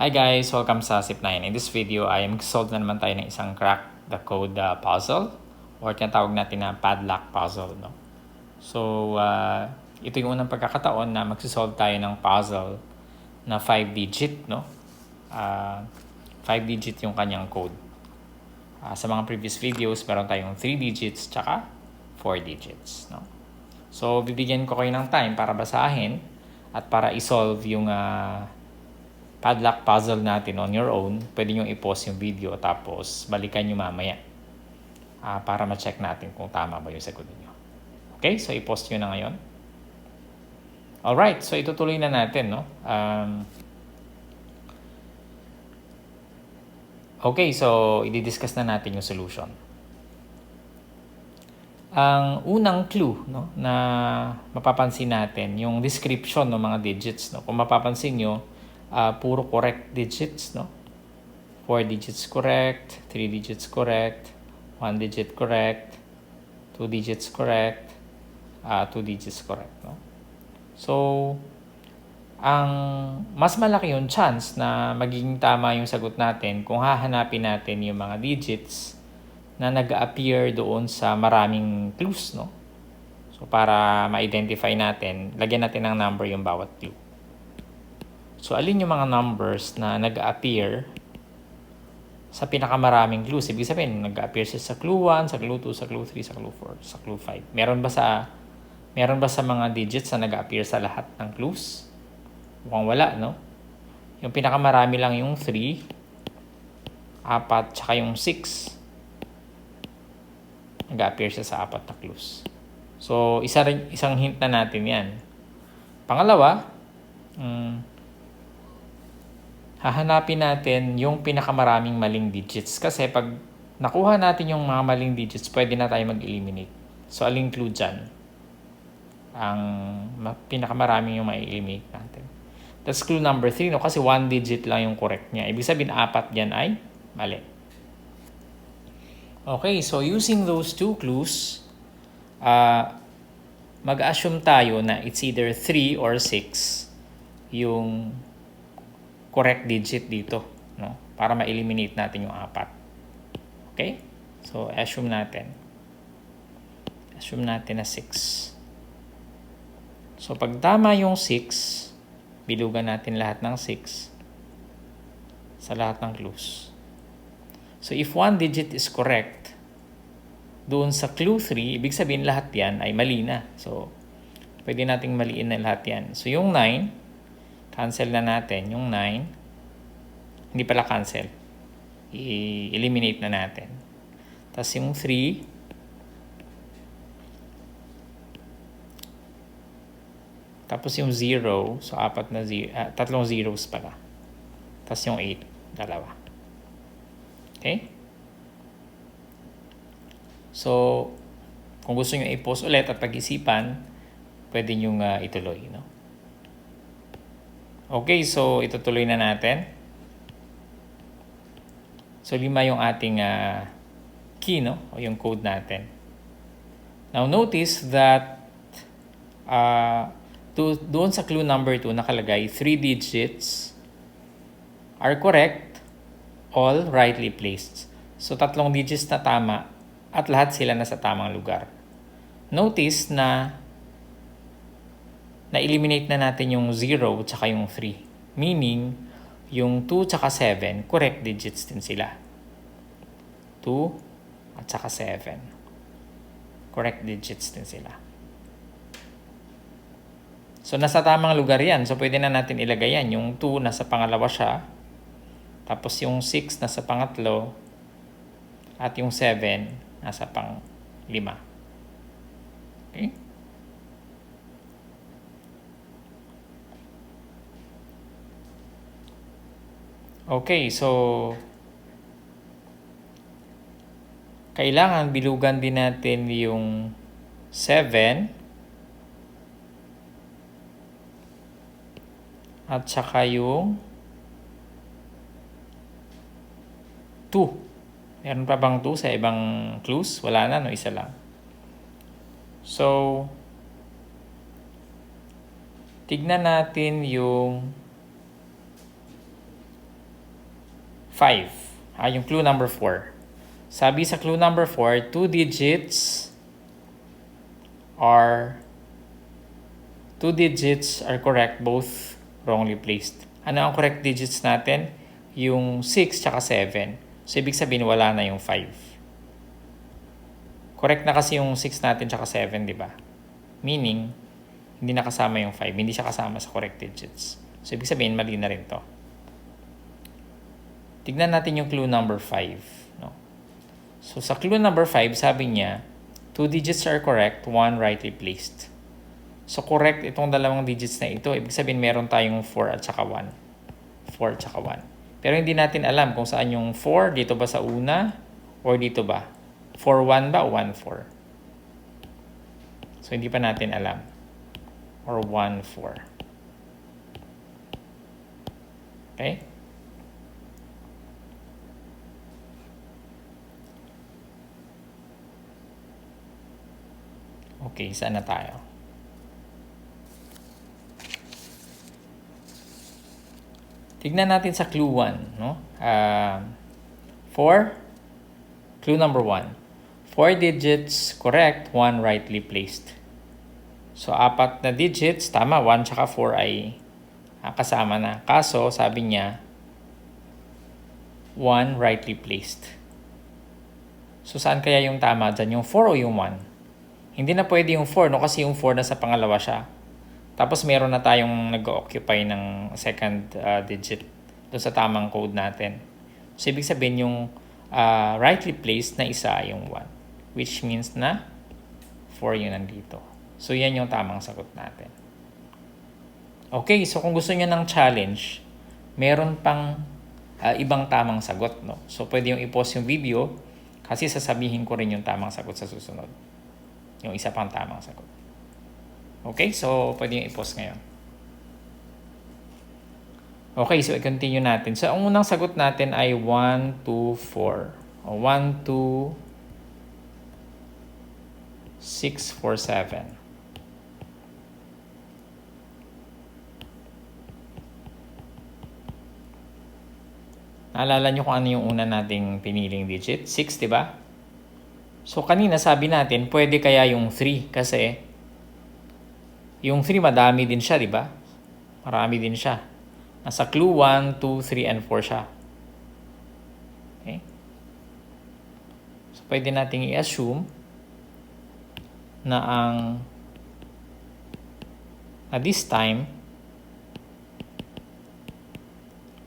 Hi guys! Welcome sa Zip9. In this video ay mag-solve na naman tayo ng isang crack the code puzzle or tinatawag natin na padlock puzzle. No? So, ito yung unang pagkakataon na magsisolve tayo ng puzzle na 5-digit. No? 5-digit yung kanyang code. Sa mga previous videos, meron tayong 3 digits tsaka 4 digits. No? So, bibigyan ko kayo ng time para basahin at para isolve yung padlock puzzle natin on your own. Pwede nyo i-pause yung video tapos balikan nyo mamaya para ma-check natin kung tama ba yung sagot niyo. Okay, so i-pause nyo na ngayon. Alright, so itutuloy na natin. No? Okay, so i-discuss na natin yung solution. Ang unang clue, no, na mapapansin natin, yung description ng mga digits. No? Kung mapapansin nyo, puro correct digits, no? 4 digits correct, 3 digits correct, 1 digit correct, 2 digits correct, 2 digits correct, no? So, ang mas malaki yung chance na magiging tama yung sagot natin kung hahanapin natin yung mga digits na nag-appear doon sa maraming clues, no? So, para ma-identify natin, lagyan natin ng number yung bawat clue. So, alin yung mga numbers na nag-appear sa pinakamaraming clues? Ibig sabihin, nag-appear siya sa clue 1, sa clue 2, sa clue 3, sa clue 4, sa clue 5. Meron ba sa mga digits na nag-appear sa lahat ng clues? Mukhang wala, no? Yung pinakamarami lang yung 3, 4, tsaka yung 6. Nag-appear siya sa 4 na clues. So, isang hint na natin yan. Pangalawa, hahanapin natin yung pinakamaraming maling digits. Kasi pag nakuha natin yung mga maling digits, pwede na tayo mag-eliminate. So, aling clue dyan? Ang pinakamaraming yung ma-eliminate natin. That's clue number 3, no? Kasi 1 digit lang yung correct niya. Ibig sabihin, 4 dyan ay mali. Okay, so using those 2 clues, mag-assume tayo na it's either 3 or 6 yung correct digit dito, no? Para ma-eliminate natin yung 4. Okay? So, assume natin na 6. So, pag tama yung 6, bilugan natin lahat ng 6 sa lahat ng clues. So, if 1 digit is correct, doon sa clue 3, ibig sabihin lahat yan ay mali na. So, pwede nating maliin na lahat yan. So, yung 9, cancel na natin yung 9. Hindi pala cancel. I-eliminate na natin. Tapos yung 3. Tapos yung 0. So, 3 zeros pala. Tapos yung 8. 2. Okay? So, kung gusto nyo i-pause ulit at pag-isipan, pwede nyo ituloy, no? Okay, so itutuloy na natin. So, 5 yung ating key, no? O yung code natin. Now, notice that doon sa clue number 2 nakalagay 3 digits are correct, all rightly placed. So, 3 digits na tama at lahat sila nasa tamang lugar. Notice na na-eliminate na natin yung 0 tsaka yung 3. Meaning, yung 2 tsaka 7, correct digits din sila. 2 at tsaka 7. Correct digits din sila. So, nasa tamang lugar yan. So, pwede na natin ilagay yan. Yung 2 nasa pangalawa siya. Tapos yung 6 nasa pangatlo. At yung 7 nasa pang-5. Okay? Okay, so kailangan bilugan din natin yung 7 at saka yung 2. Meron pa bang 2 sa ibang clues? Wala na, no? Isa lang. So, tignan natin yung 5. Yung clue number 4. Sabi sa clue number 4, 2 digits are correct, both wrongly placed. Ano ang correct digits natin? Yung 6 tsaka 7. So, ibig sabihin, wala na yung 5. Correct na kasi yung 6 natin tsaka 7, di ba? Meaning, hindi nakasama yung 5. Hindi siya kasama sa correct digits. So, ibig sabihin, mali na rin to. Tignan natin yung clue number 5. No? So, sa clue number 5, sabi niya, 2 digits are correct, 1 rightly placed. So, correct itong dalawang digits na ito. Ibig sabihin, meron tayong 4 at saka 1. 4 at saka 1. Pero hindi natin alam kung saan yung 4. Dito ba sa una? Or dito ba? 4-1 ba o 1-4? So, hindi pa natin alam. Or 1-4. Okay? Okay, saan na tayo? Tignan natin sa clue 1. No? 4. Clue number 1. 4 digits correct, 1 rightly placed. So, 4 na digits, tama, 1 tsaka 4 ay kasama na. Kaso, sabi niya, 1 rightly placed. So, saan kaya yung tama dyan? Yung 4 o yung 1? Hindi na pwede yung 4, no? Kasi yung 4 nasa pangalawa siya. Tapos, meron na tayong nag-occupy ng second digit doon sa tamang code natin. So, ibig sabihin yung rightly placed na isa yung 1. Which means na 4 yun nandito. So, yan yung tamang sagot natin. Okay, so kung gusto niyo ng challenge, meron pang ibang tamang sagot, no? So, pwede yung i-pause yung video kasi sasabihin ko rin yung tamang sagot sa susunod. Yung isa pang tamang sagot. Okay, so pwede yung i-pause ngayon. Okay, so i-continue natin. So, ang unang sagot natin ay 1, 2, 4. O 1, 2, 6, 4, 7. Naalala nyo kung ano yung una nating piniling digit? 6, di ba? So, kanina sabi natin, pwede kaya yung 3 kasi yung 3 madami din siya, di ba? Marami din siya. Nasa clue 1, 2, 3, and 4 siya. Okay? So, pwede nating i-assume na this time,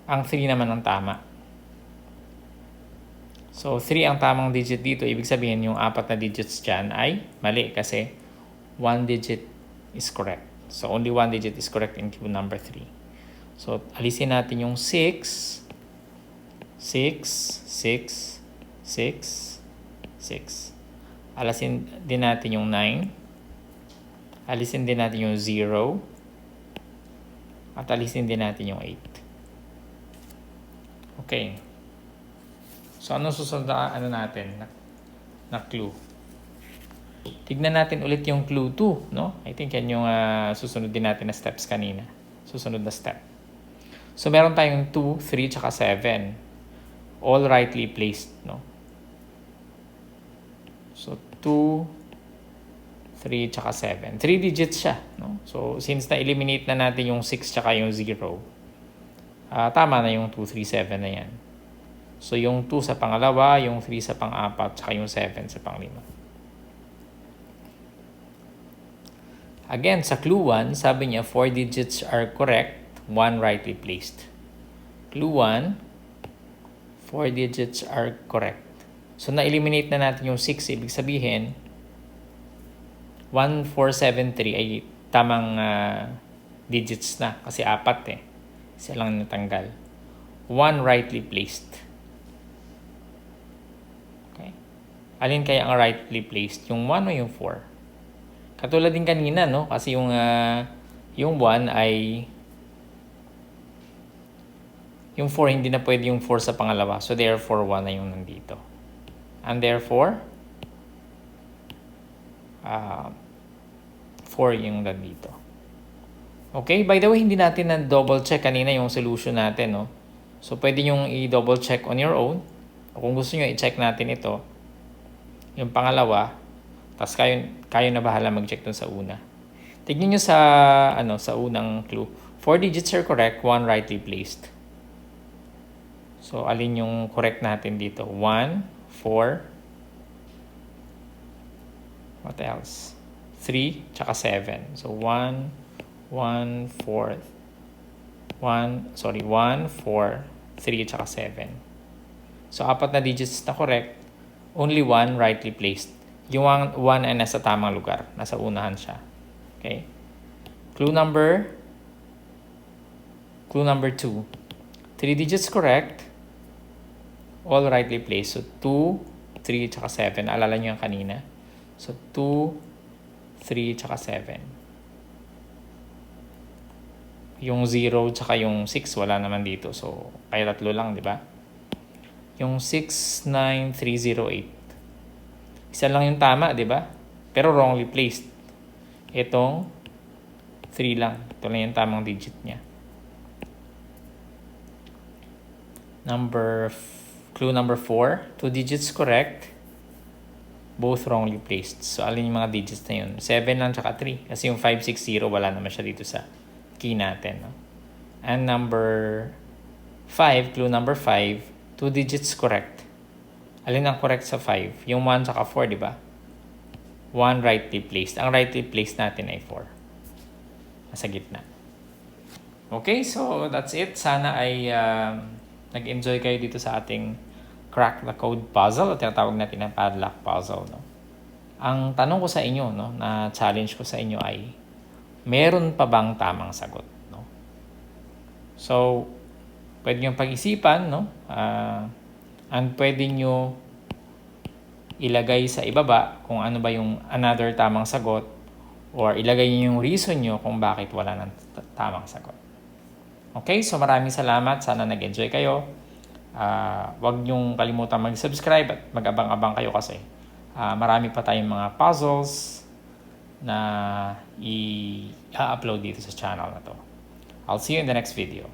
ang 3 naman ang tama. So, 3 ang tamang digit dito. Ibig sabihin, yung 4 na digits dyan ay mali kasi 1 digit is correct. So, only 1 digit is correct in clue number 3. So, alisin natin yung 6, 6, 6, 6, 6. Alisin din natin yung 9. Alisin din natin yung 0. At alisin din natin yung 8. Okay. So, ano susunod na natin na clue? Tignan natin ulit yung clue 2, no? I think yan yung susunod din natin na steps kanina. Susunod na step. So, meron tayong 2, 3, tsaka 7. All rightly placed, no? So, 2, 3, tsaka 7. 3 digits siya, no? So, since na-eliminate na natin yung 6 tsaka yung 0, tama na yung 2, 3, 7 na yan. So, yung 2 sa pangalawa, yung 3 sa pang-4, tsaka yung 7 sa pang-5. Again, sa clue 1, sabi niya, 4 digits are correct, 1 rightly placed. Clue 1, 4 digits are correct. So, na-eliminate na natin yung 6. Ibig sabihin, 1, 4, 7, 3 ay tamang digits na. Kasi 4 eh. Isa lang natanggal. 1 rightly placed. Okay. Alin kaya ang rightly placed? Yung 1 o yung 4? Katulad din kanina, no? Kasi yung 1 ay yung 4, hindi na pwede yung 4 sa pangalawa. So, therefore, 1 na yung nandito. And therefore, 4 yung nandito. Okay? By the way, hindi natin na double check kanina yung solution natin, no? So, pwede nyo i-double check on your own. Kung gusto nyo, i-check natin ito. Yung pangalawa, tapos kayo na bahala mag-check dun sa una. Tignan nyo sa, sa unang clue. 4 digits are correct, 1 rightly placed. So, alin yung correct natin dito? 1, 4, what else? 3, tsaka 7. So, 1, 1, 4, 1, 4, 3, tsaka 7. So, 4 na digits na correct, only 1 rightly placed. Yung 1 ay nasa tamang lugar. Nasa unahan siya. Okay? Clue number 2. 3 digits correct, all rightly placed. So, 2, 3, tsaka 7. Alala nyo yung kanina. So, 2, 3, tsaka 7. Yung 0, tsaka yung 6, wala naman dito. So, kaya 3 lang, di ba? Yung 6, 9, 3, 0, 8. Isa lang yung tama, di ba? Pero wrongly placed. Itong 3 lang. Ito lang yung tamang digit niya. Clue number 4. 2 digits correct. Both wrongly placed. So, alin yung mga digits na yun? 7 lang tsaka 3. Kasi yung 560, wala naman siya dito sa key natin. No? And number 5, clue number 5, 2 digits correct. Alin ang correct sa 5? Yung 1 tsaka 4, di ba? 1 rightly placed. Ang rightly placed natin ay 4. Nasa gitna. Okay, so that's it. Sana ay nag-enjoy kayo dito sa ating Crack the Code puzzle, o tinatawag natin na padlock puzzle. No? Ang tanong ko sa inyo, no, na challenge ko sa inyo ay, meron pa bang tamang sagot? No? So, pwede nyo pag-isipan, no? And pwede nyo ilagay sa ibaba kung ano ba yung another tamang sagot, or ilagay nyo yung reason nyo kung bakit wala ng tamang sagot. Okay, so maraming salamat. Sana nag-enjoy kayo. Huwag niyong kalimutan mag-subscribe at mag-abang-abang kayo kasi marami pa tayong mga puzzles na i-upload dito sa channel na to. I'll see you in the next video.